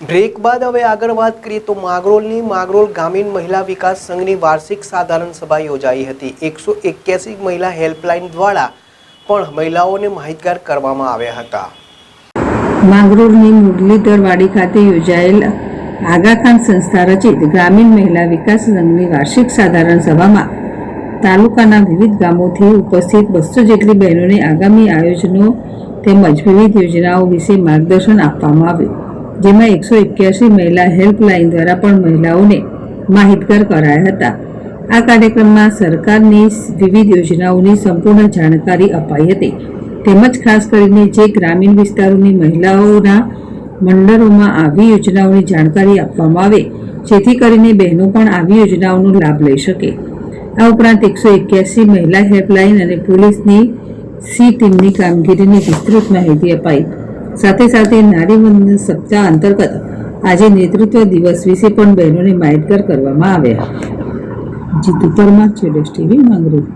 Break બાદ હવે આગળ વાત કરીએ તો માંગરોળની માંગરોળ ગ્રામીણ મહિલા વિકાસ સંઘની વાર્ષિક સાધારણ સભા યોજાઈ હતી। 181 મહિલા હેલ્પલાઇન દ્વારા પણ મહિલાઓને માહિતગાર કરવામાં આવ્યા હતા। માંગરોળની મુરલીધરવાડી ખાતે યોજાયેલ આગા ખાન સંસ્થા રચિત ગ્રામીણ મહિલા વિકાસ સંઘની વાર્ષિક સાધારણ સભામાં તાલુકાના વિવિધ ગામોથી ઉપસ્થિત 200 જેટલી બહેનોને આગામી આયોજનો તેમજ વિવિધ યોજનાઓ વિશે માર્ગદર્શન આપવામાં આવ્યું, જેમાં 181 મહિલા હેલ્પલાઇન દ્વારા પણ મહિલાઓને માહિતગાર કરાયા હતા। આ કાર્યક્રમમાં સરકારની વિવિધ યોજનાઓની સંપૂર્ણ જાણકારી અપાઈ હતી, તેમજ ખાસ કરીને જે ગ્રામીણ વિસ્તારોની મહિલાઓના મંડળોમાં આવી યોજનાઓની જાણકારી આપવામાં આવે, જેથી કરીને બહેનો પણ આવી યોજનાઓનો લાભ લઈ શકે। આ ઉપરાંત 181 મહિલા હેલ્પલાઇન અને પોલીસની સી ટીમની કામગીરીની વિસ્તૃત માહિતી અપાઈ। સાથે સાથે નારી વંદન સપ્તાહ અંતર્ગત આજે નેતૃત્વ દિવસ વિશે પણ બહેનોને માહિતગાર કરવામાં આવ્યા। જીતુ પરમાર, જેડેશ ટીવી, માંગરોળ।